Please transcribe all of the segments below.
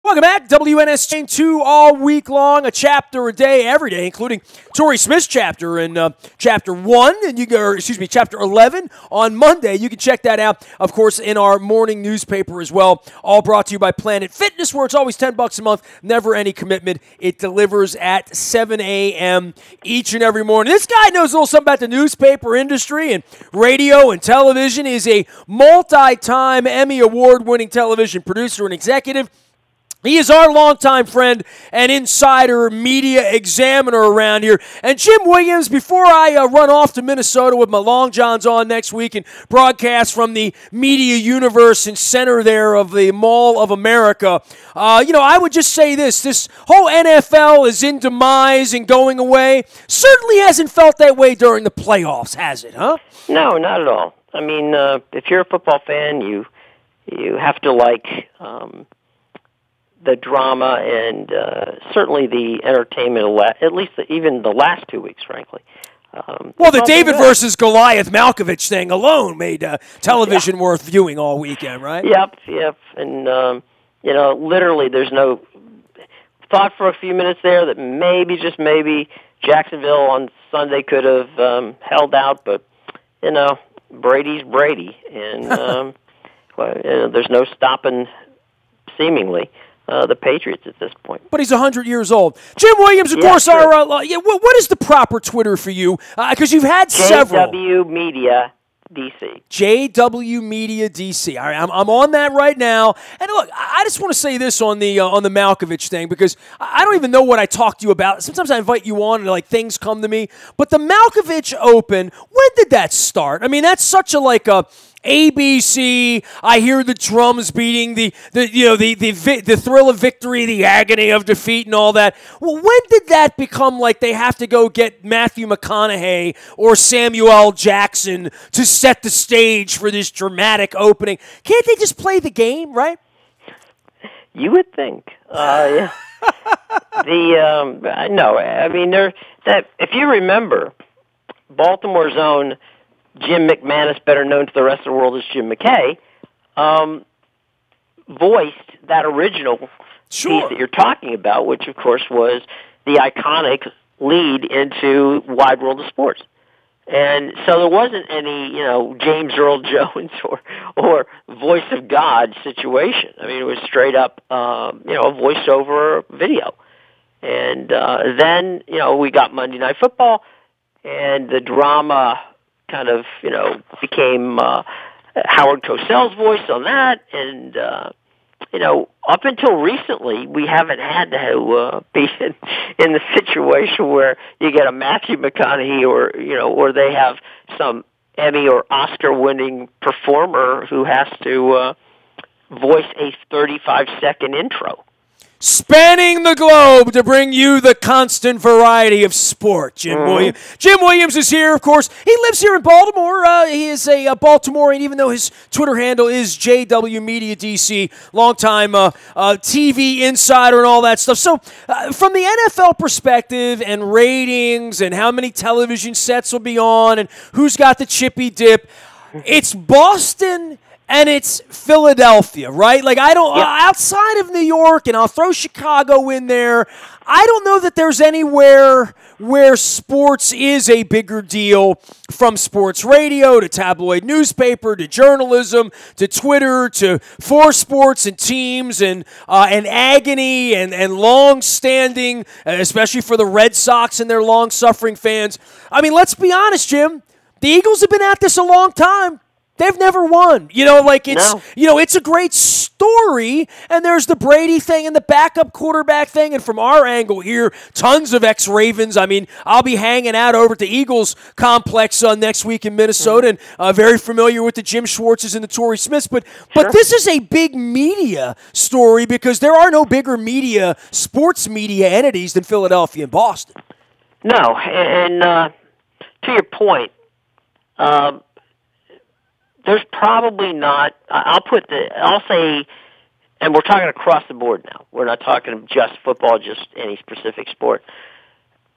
Welcome back. WNST 2 all week long, a chapter a day, every day, including Torrey Smith's chapter in chapter 1, and chapter 11 on Monday. You can check that out, of course, in our morning newspaper as well. All brought to you by Planet Fitness, where it's always $10 a month, never any commitment. It delivers at 7 a.m. each and every morning. This guy knows a little something about the newspaper industry and radio and television. He is a multi-time Emmy Award-winning television producer and executive. He is our longtime friend and insider media examiner around here. And Jim Williams, before I run off to Minnesota with my Long Johns on next week and broadcast from the media universe and center there of the Mall of America, I would just say this whole NFL is in demise and going away. Certainly hasn't felt that way during the playoffs, has it, huh? No, not at all. I mean, if you're a football fan, you have to like the drama and certainly the entertainment, at least even the last 2 weeks, frankly. Well, the David versus Goliath Malkovich thing alone made television worth viewing all weekend, right? Yep. And, literally there's no thought for a few minutes there that maybe, just maybe, Jacksonville on Sunday could have held out, but, Brady's Brady. And there's no stopping, seemingly, the Patriots at this point. But he's 100 years old. Jim Williams, of course, sure. What is the proper Twitter for you? Because you've had several. JW Media DC. JW Media DC. All right, I'm on that right now. And look, I just want to say this on the Malkovich thing, because I don't even know what I talked to you about. Sometimes I invite you on and things come to me. But the Malkovich Open, when did that start? I mean, that's such a ABC. I hear the drums beating, the thrill of victory, the agony of defeat, and all that. Well, when did that become they have to go get Matthew McConaughey or Samuel L. Jackson to set the stage for this dramatic opening? Can't they just play the game, right? You would think. Yeah. No. I mean, if you remember, Baltimore's own Jim McManus, better known to the rest of the world as Jim McKay, voiced that original piece that you're talking about, which, of course, was the iconic lead into Wide World of Sports. And so there wasn't any, James Earl Jones or Voice of God situation. I mean, it was straight up, a voiceover video. And then, we got Monday Night Football, and the drama kind of, became Howard Cosell's voice on that. And, up until recently, we haven't had to be in the situation where you get a Matthew McConaughey or they have some Emmy or Oscar-winning performer who has to voice a 35-second intro. Spanning the globe to bring you the constant variety of sport, Jim Williams. Jim Williams is here, of course. He lives here in Baltimore. He is a Baltimorean, even though his Twitter handle is JW Media DC, longtime TV insider and all that stuff. So from the NFL perspective and ratings and how many television sets will be on and who's got the chippy dip, it's Boston and it's Philadelphia, right? Outside of New York, and I'll throw Chicago in there, I don't know that there's anywhere where sports is a bigger deal, from sports radio to tabloid newspaper to journalism to Twitter to for sports and teams and agony and long-standing, especially for the Red Sox and their long-suffering fans. I mean, let's be honest, Jim. The Eagles have been at this a long time. They've never won. It's a great story, and there's the Brady thing and the backup quarterback thing, and from our angle here, tons of ex-Ravens. I mean, I'll be hanging out over at the Eagles complex next week in Minnesota, and very familiar with the Jim Schwartzes and the Torrey Smiths, but this is a big media story because there are no bigger sports media entities than Philadelphia and Boston. No, and to your point, there's probably not, I'll say, and we're talking across the board now. We're not talking just football, just any specific sport.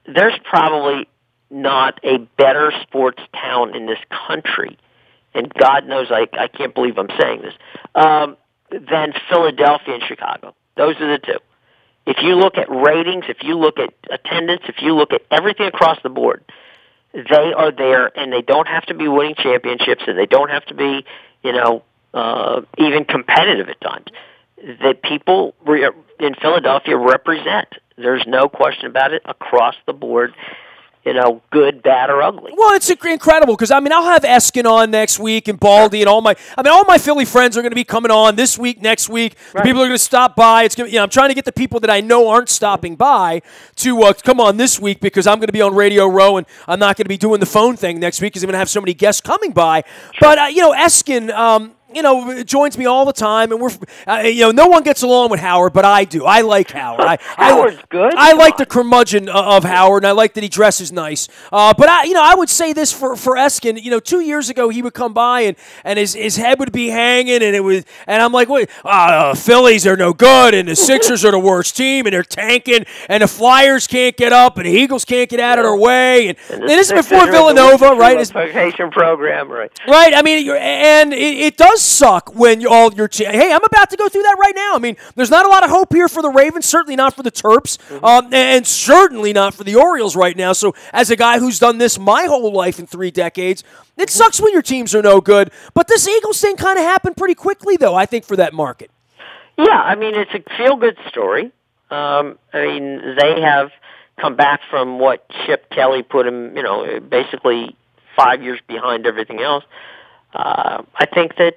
There's probably not a better sports town in this country, and God knows I can't believe I'm saying this, than Philadelphia and Chicago. Those are the two. If you look at ratings, if you look at attendance, if you look at everything across the board, they are there, and they don't have to be winning championships, and they don't have to be, even competitive at times. That people in Philadelphia represent. There's no question about it across the board. Good, bad, or ugly. Well, it's incredible because, I'll have Eskin on next week and Baldy and all my Philly friends are going to be coming on this week, next week. Right. People are going to stop by. It's going to, I'm trying to get the people that I know aren't stopping by to come on this week because I'm going to be on Radio Row and I'm not going to be doing the phone thing next week because I'm going to have so many guests coming by. Sure. But, Eskin, joins me all the time, and we're, no one gets along with Howard, but I do. I like Howard. Howard's good. I like the curmudgeon of Howard, and I like that he dresses nice. But I would say this for Eskin. 2 years ago he would come by and his head would be hanging, and I'm like, wait, Phillies are no good, and the Sixers are the worst team, and they're tanking, and the Flyers can't get up, and the Eagles can't get out of their way, and this is before Villanova, right? Vacation program, right? Right. And it does suck when all your hey, I'm about to go through that right now. There's not a lot of hope here for the Ravens, certainly not for the Terps, and certainly not for the Orioles right now. So as a guy who's done this my whole life in 3 decades, it sucks when your teams are no good. But this Eagles thing kind of happened pretty quickly, though, I think, for that market. Yeah, it's a feel-good story. They have come back from what Chip Kelly put him, basically 5 years behind everything else. I think that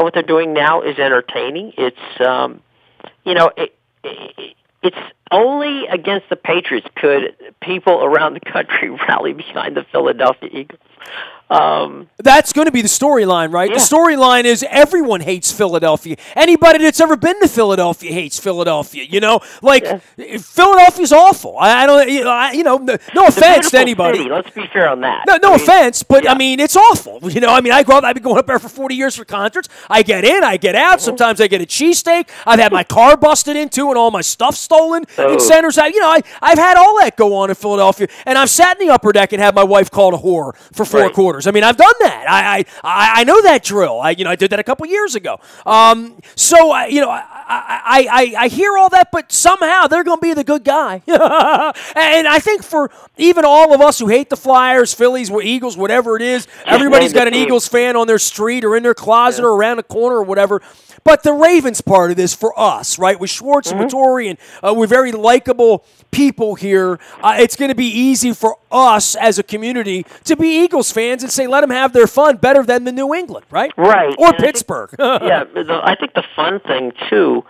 what they're doing now is entertaining. It's it's only against the Patriots could people around the country rally behind the Philadelphia Eagles. That's going to be the storyline, right? Yeah. The storyline is everyone hates Philadelphia. Anybody that's ever been to Philadelphia hates Philadelphia. Philadelphia's awful. I don't. No offense to anybody. City. Let's be fair on that. No offense, but yeah. It's awful. I grew up. I've been going up there for 40 years for concerts. I get in, I get out. Sometimes I get a cheesesteak. I've had my car busted into and all my stuff stolen in centers. I've had all that go on in Philadelphia, and I've sat in the upper deck and had my wife called a whore for 4 quarters. I've done that. I know that drill. I did that a couple years ago. I hear all that, but somehow they're going to be the good guy. And I think for even all of us who hate the Flyers, Phillies, Eagles, whatever it is, everybody's got an Eagles fan on their street or in their closet or around the corner or whatever. But the Ravens part of this for us, right, with Schwartz and Vittori, and we're very likable people here, it's going to be easy for us as a community to be Eagles fans and say, let them have their fun better than the New England, right? Right. Or and Pittsburgh. I think the fun thing, too,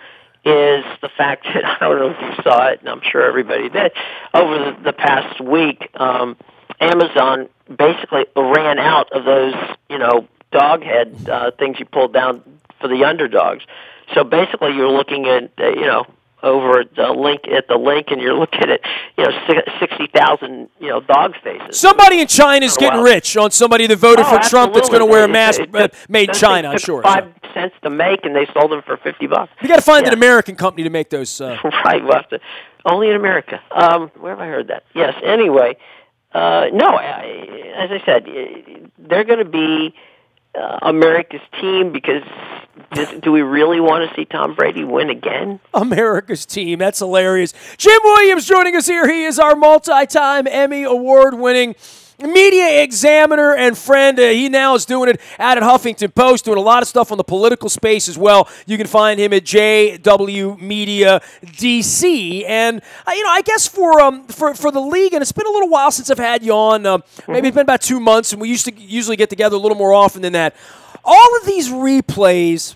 is the fact that, I don't know if you saw it, and I'm sure everybody did, over the past week, Amazon basically ran out of those, dog head things you pulled down for the underdogs. So basically you're looking at, over at the link, and you're looking at 60,000 dog faces. Somebody in China is getting rich on somebody that voted for Trump that's going to wear a mask made in China. I'm sure. 5 cents to make, and they sold them for $50. You got to find an American company to make those. Right, we'll have to. Only in America. Where have I heard that? Yes. Anyway, as I said, they're going to be America's team because. Do we really want to see Tom Brady win again? America's team. That's hilarious. Jim Williams joining us here. He is our multi-time Emmy Award-winning media examiner and friend. He now is doing it out at Huffington Post, doing a lot of stuff on the political space as well. You can find him at JW Media DC. And I guess for the league, and it's been a little while since I've had you on. Maybe it's been about 2 months, and we used to usually get together a little more often than that. All of these replays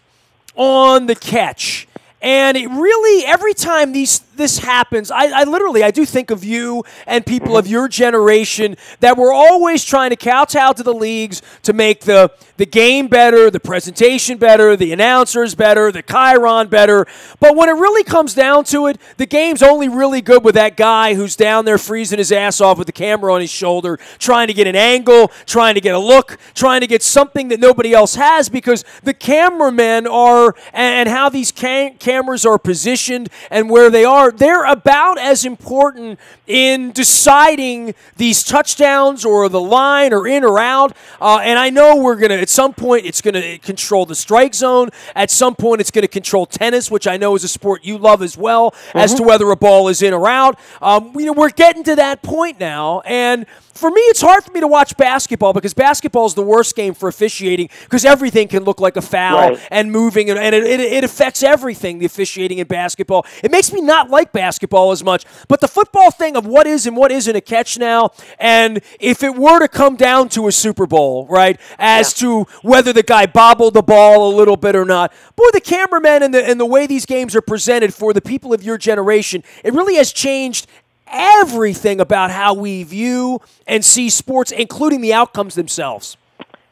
on the catch, and it really, every time this happens, I do think of you and people of your generation that were always trying to kowtow to the leagues to make the game better, the presentation better, the announcers better, the chyron better. But when it really comes down to it, the game's only really good with that guy who's down there freezing his ass off with the camera on his shoulder, trying to get an angle, trying to get a look, trying to get something that nobody else has, because the cameramen are, and how these cameras are positioned and where they are, they're about as important in deciding these touchdowns or the line or in or out. And I know we're going to, at some point, it's going to control the strike zone. At some point, it's going to control tennis, which I know is a sport you love as well, as to whether a ball is in or out. We're getting to that point now, and for me, it's hard for me to watch basketball because basketball is the worst game for officiating because everything can look like a foul and moving, and it affects everything, the officiating in basketball. It makes me not like basketball as much. But the football thing of what is and what isn't a catch now, and if it were to come down to a Super Bowl, right, as to whether the guy bobbled the ball a little bit or not, boy, the cameramen and the way these games are presented for the people of your generation, it really has changed everything about how we view and see sports, including the outcomes themselves.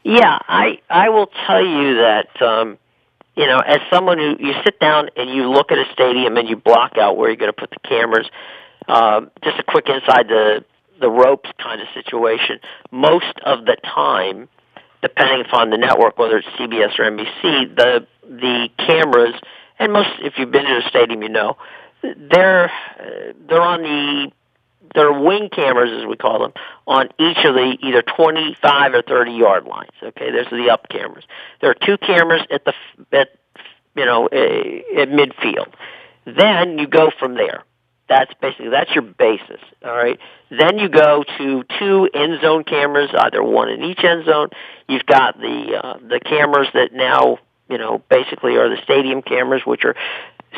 Yeah, I will tell you that, as someone who, you sit down and you look at a stadium and you block out where you're going to put the cameras, just a quick inside the ropes kind of situation, most of the time, depending upon the network, whether it's CBS or NBC, the cameras, and most, if you've been to a stadium, you know, they're on they're wing cameras, as we call them, on each of the either 25 or 30 yard lines. Okay, those are the up cameras. There are two cameras at midfield. Then you go from there. That's your basis. All right. Then you go to two end zone cameras, either one in each end zone. You've got the cameras that now basically are the stadium cameras, which are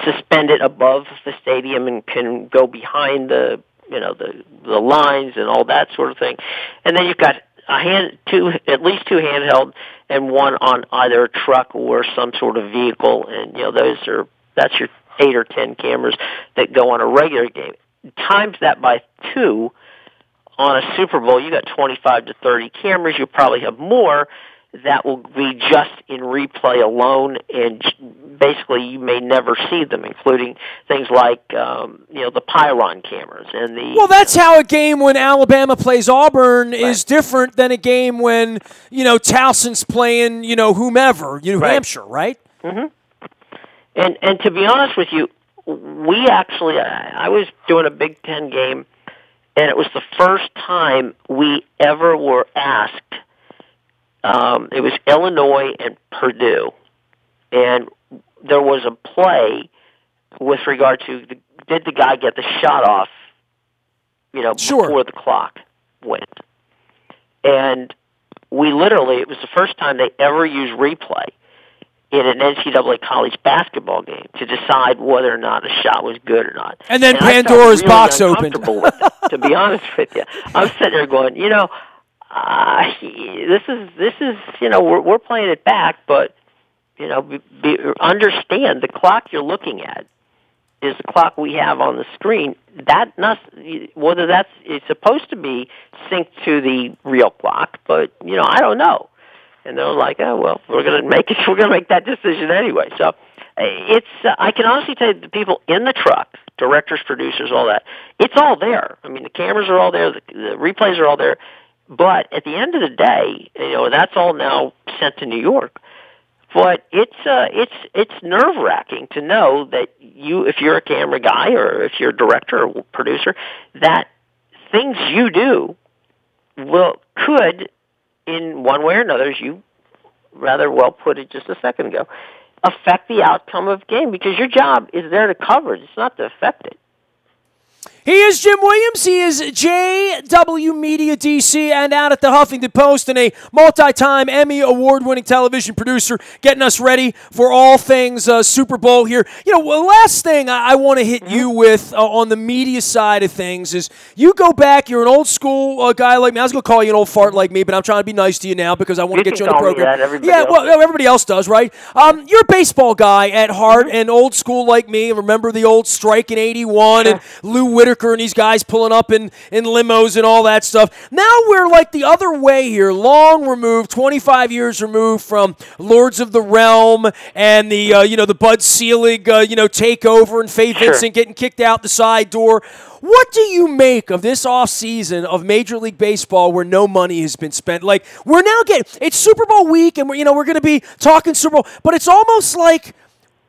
suspended above the stadium and can go behind the lines and all that sort of thing. And then you've got at least two handheld and one on either a truck or some sort of vehicle, and that's your 8 or 10 cameras that go on a regular game. Times that by 2 on a Super Bowl, you got 25 to 30 cameras. You probably have more that will be just in replay alone, and basically you may never see them, including things like the pylon cameras and the. Well, that's how a game when Alabama plays Auburn is different than a game when Towson's playing whomever, New Hampshire, right? Mm-hmm. And to be honest with you, we actually I was doing a Big Ten game, and it was the first time we ever were asked. It was Illinois and Purdue, and there was a play with regard to did the guy get the shot off, before the clock went. And we literally, it was the first time they ever used replay in an NCAA college basketball game to decide whether or not a shot was good or not. And then Pandora's box opened. With it, to be honest with you, I'm sitting there going, this is we're playing it back, but understand the clock you're looking at is the clock we have on the screen. Whether it's supposed to be synced to the real clock, but I don't know. And they're like, oh well, we're gonna make that decision anyway. So it's I can honestly tell you, the people in the truck, directors, producers, all that, it's all there. I mean, the cameras are all there, the replays are all there. But at the end of the day, that's all now sent to New York. But it's nerve-wracking to know that if you're a camera guy or if you're a director or producer, that things you do could, in one way or another, as you rather well put it just a second ago, affect the outcome of the game, because your job is there to cover it. It's not to affect it. He is Jim Williams. He is JW Media DC and out at the Huffington Post, and a multi-time Emmy award-winning television producer, getting us ready for all things Super Bowl here. Last thing I want to hit you with on the media side of things is you go back. You're an old school guy like me. I was going to call you an old fart like me, but I'm trying to be nice to you now because I want to get you on the program. Everybody else does, right? You're a baseball guy at heart and old school like me. Remember the old strike in '81 and Lou Whitaker and these guys pulling up in limos and all that stuff. Now we're like the other way here, long removed, 25 years removed from Lords of the Realm and the Bud Selig takeover and Faye Vincent getting kicked out the side door. What do you make of this offseason of Major League Baseball where no money has been spent? Like, we're now it's Super Bowl week and we're going to be talking Super Bowl, but it's almost like,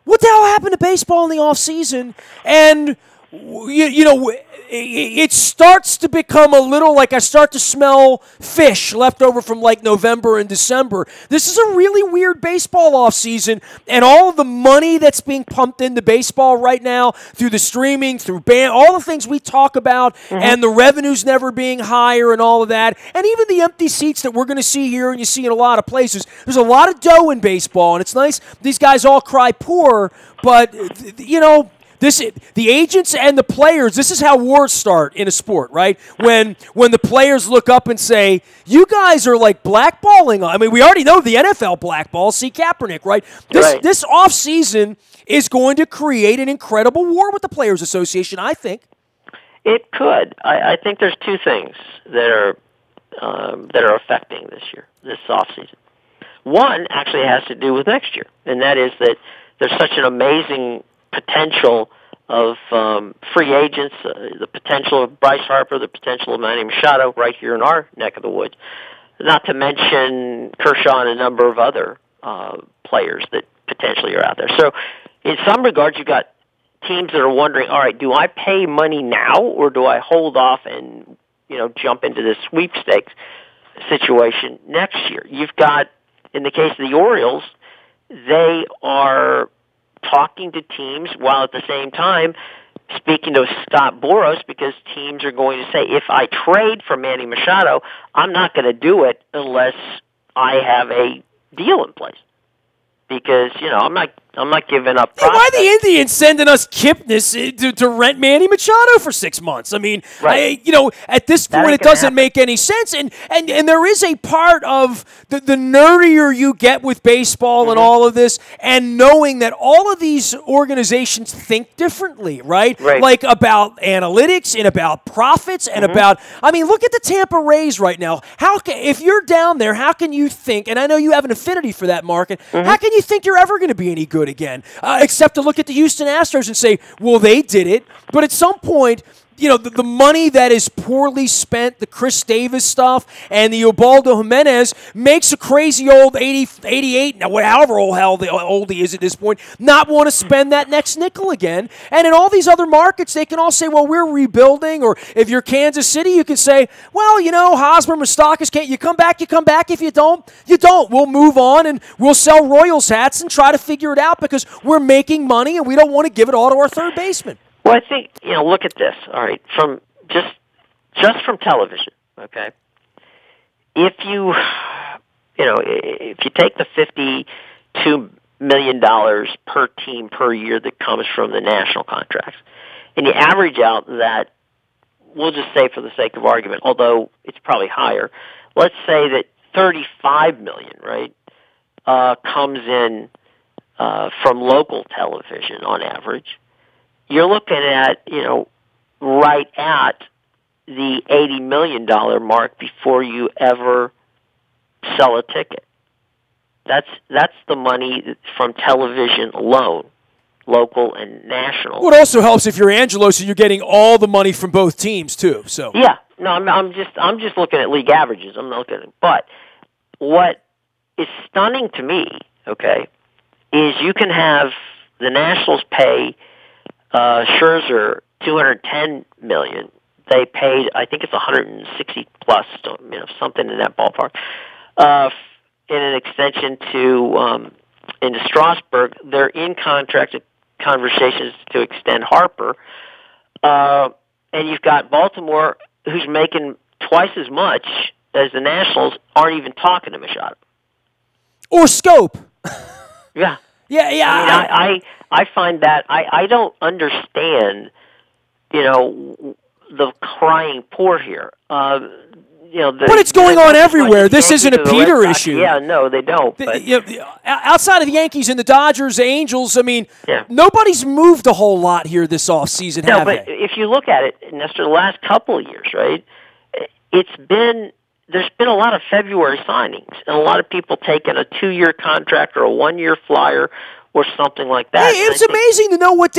what the hell happened to baseball in the offseason? And you know, it starts to become a little like I start to smell fish left over from like November and December. This is a really weird baseball offseason, and all of the money that's being pumped into baseball right now through the streaming, through all the things we talk about, and the revenues never being higher and all of that, and even the empty seats that we're going to see here and you see in a lot of places. There's a lot of dough in baseball, and it's nice these guys all cry poor, but, you know, the agents and the players, this is how wars start in a sport, right? When the players look up and say, you guys are like blackballing. I mean, we already know the NFL blackball. See Kaepernick, right? This offseason is going to create an incredible war with the Players Association, I think. It could. I think there's two things that are affecting this offseason. One actually has to do with next year, and that is that there's such an amazing potential of free agents, the potential of Bryce Harper, the potential of Manny Machado right here in our neck of the woods, not to mention Kershaw and a number of other players that potentially are out there. So in some regards, you've got teams that are wondering, all right, do I pay money now or do I hold off and, you know, jump into this sweepstakes situation next year? You've got, in the case of the Orioles, they are talking to teams while at the same time speaking to Scott Boras, because teams are going to say, if I trade for Manny Machado, I'm not going to do it unless I have a deal in place. Because, you know, I'm not giving up. Hey, why the Indians sending us Kipnis to rent Manny Machado for 6 months? I mean, you know, at this point, it doesn't make any sense. And there is a part of the nerdier you get with baseball and all of this, and knowing that all of these organizations think differently, right? Like about analytics and about profits and about, I mean, look at the Tampa Rays right now. If you're down there, how can you think, and I know you have an affinity for that market, how can you think you're ever going to be any good again, except to look at the Houston Astros and say, well, they did it. But at some point, you know, the money that is poorly spent, the Chris Davis stuff, and the Ubaldo Jimenez makes a crazy old 88, now however old he is at this point, not want to spend that next nickel again. And in all these other markets, they can all say, well, we're rebuilding. Or if you're Kansas City, you can say, well, you know, Hosmer, Moustakas, can't you come back? You come back. If you don't, you don't. We'll move on and we'll sell Royals hats and try to figure it out because we're making money and we don't want to give it all to our third baseman. Well, I think, you know, look at this. All right, from just from television, okay? If you take the $52 million per team per year that comes from the national contracts, and you average out that, we'll just say for the sake of argument, although it's probably higher, let's say that $35 million, right, comes in from local television on average. You're looking at, you know, right at the $80 million mark before you ever sell a ticket. That's the money from television alone, local and national. Well, it also helps if you're Angelo, so you're getting all the money from both teams too. So yeah, no, I'm just looking at league averages. I'm not looking at it. But what is stunning to me, okay, is you can have the Nationals pay Scherzer $210 million. They paid, I think it's 160 plus, you know, something in that ballpark. In an extension into Strasburg, they're in contract conversations to extend Harper, and you've got Baltimore, who's making twice as much as the Nationals, aren't even talking to Machado or Scope. Yeah. Yeah. I mean, I find that I don't understand, you know, the crying poor here. You know, but it's going on everywhere. This isn't a Peter issue. Yeah, no, they don't. Outside of the Yankees and the Dodgers, the Angels, I mean, nobody's moved a whole lot here this offseason, have they? No, but if you look at it, Nestor, the last couple of years, right, there's been a lot of February signings, and a lot of people taking a 2-year contract or a 1-year flyer or something like that. Hey, it's amazing to know what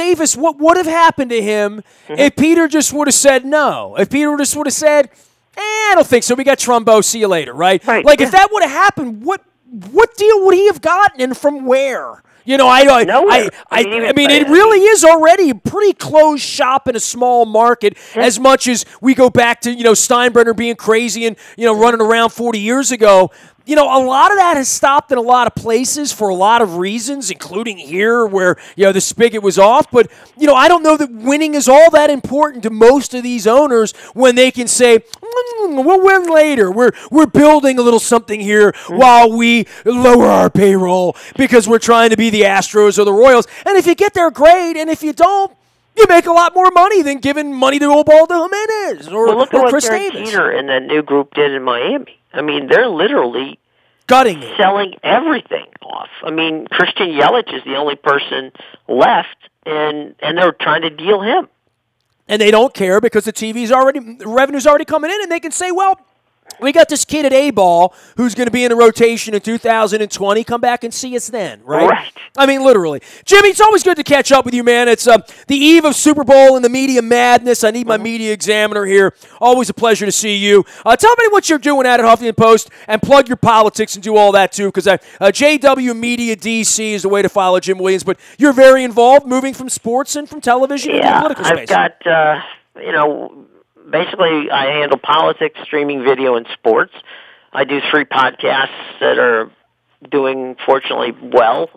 would have happened to him if Peter just would have said no. If Peter just would have said, I don't think so. We got Trumbo. See you later, right? Like, if that would have happened, what deal would he have gotten and from where? You know, I mean, it really is already a pretty closed shop in a small market. As much as we go back to Steinbrenner being crazy and running around 40 years ago. A lot of that has stopped in a lot of places for a lot of reasons, including here where, the spigot was off. But, I don't know that winning is all that important to most of these owners when they can say, we'll win later. We're building a little something here while we lower our payroll because we're trying to be the Astros or the Royals. And if you get there, great. And if you don't, you make a lot more money than giving money to Ubaldo Jimenez or Chris Davis. Peter and that new group did in Miami. I mean, they're literally gutting it, selling everything off. I mean, Christian Yelich is the only person left, and they're trying to deal him. And they don't care because the revenue's already coming in, and they can say, well, we got this kid at A-ball who's going to be in the rotation in 2020. Come back and see us then, right? Right. I mean, literally. Jimmy, it's always good to catch up with you, man. It's the eve of Super Bowl and the media madness. I need my media examiner here. Always a pleasure to see you. Tell me what you're doing at Huffington Post and plug your politics and do all that, too, because JW Media DC is the way to follow Jim Williams. But you're very involved moving from sports and from television into the political space. I've got, basically, I handle politics, streaming video, and sports. I do 3 podcasts that are doing, fortunately, well.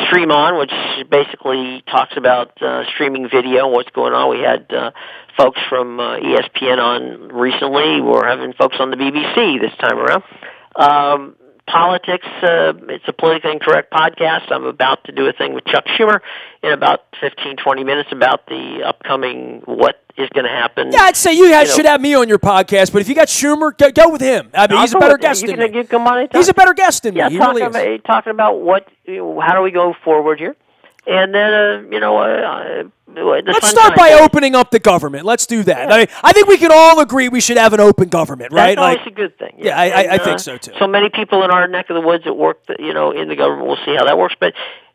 Stream On, which basically talks about streaming video and what's going on. We had folks from ESPN on recently. We're having folks on the BBC this time around. Politics, it's a politically incorrect podcast. I'm about to do a thing with Chuck Schumer in about 15, 20 minutes about the upcoming what is going to happen. Yeah, I'd say you should have me on your podcast, but if you got Schumer, go with him. I mean, he's a better guest than me. He's a better guest than me. He really is. Talking about how do we go forward here? And then, let's start by opening up the government. Let's do that. Yeah. I think we can all agree we should have an open government, right? That's always a good thing. Yeah, I think so, too. So many people in our neck of the woods that work, in the government. We'll see how that works.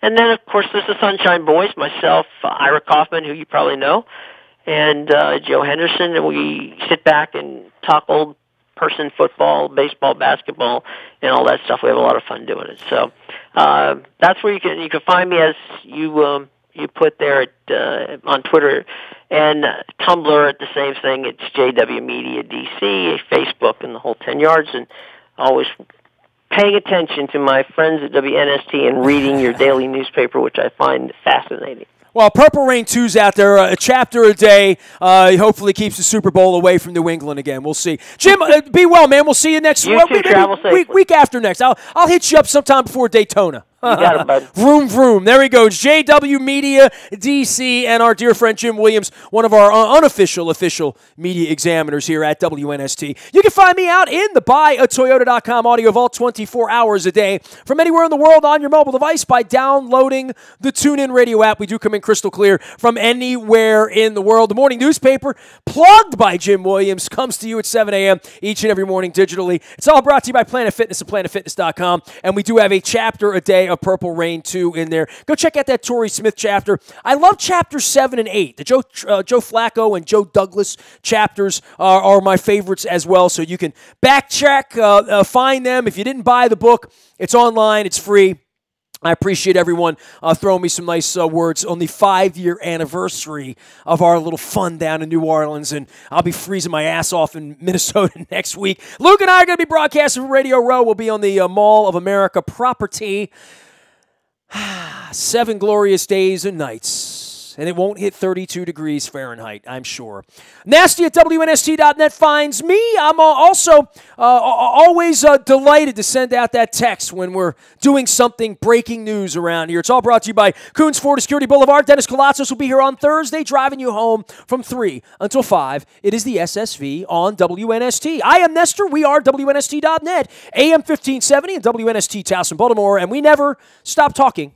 And then, of course, there's the Sunshine Boys, myself, Ira Kaufman, who you probably know, and Joe Henderson, and we sit back and talk old person football, baseball, basketball, and all that stuff. We have a lot of fun doing it. So that's where you can find me, as you put there on Twitter and Tumblr at the same thing. It's JW Media DC, Facebook, and the whole 10 yards, and always paying attention to my friends at WNST and reading your daily newspaper, which I find fascinating. Well, Purple Rain 2's out there, a chapter a day. Hopefully keeps the Super Bowl away from New England again. We'll see. Jim, be well, man. We'll see you next week. Travel safely. Week after next. I'll hit you up sometime before Daytona. You got it, bud. Vroom, vroom. There he goes. JW Media DC and our dear friend Jim Williams, one of our unofficial official media examiners here at WNST. You can find me out in the buyatoyota.com audio vault 24 hours a day from anywhere in the world on your mobile device by downloading the TuneIn Radio app. We do come in crystal clear from anywhere in the world. The morning newspaper, plugged by Jim Williams, comes to you at 7 a.m. each and every morning digitally. It's all brought to you by Planet Fitness and PlanetFitness.com, and we do have a chapter a day of Purple Rain 2 in there. Go check out that Torrey Smith chapter. I love chapters 7 and 8. The Joe Flacco and Joe Douglas chapters are my favorites as well, so you can backcheck, find them. If you didn't buy the book, it's online, it's free. I appreciate everyone throwing me some nice words on the 5-year anniversary of our little fun down in New Orleans, and I'll be freezing my ass off in Minnesota next week. Luke and I are going to be broadcasting from Radio Row. We'll be on the Mall of America property. 7 glorious days and nights, and it won't hit 32 degrees Fahrenheit, I'm sure. Nasty at WNST.net finds me. I'm also always delighted to send out that text when we're doing something breaking news around here. It's all brought to you by Coons Ford Security Boulevard. Dennis Kolatzos will be here on Thursday, driving you home from 3 until 5. It is the SSV on WNST. I am Nestor. We are WNST.net, AM 1570 and WNST Towson, Baltimore, and we never stop talking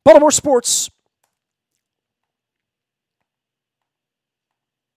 Baltimore sports.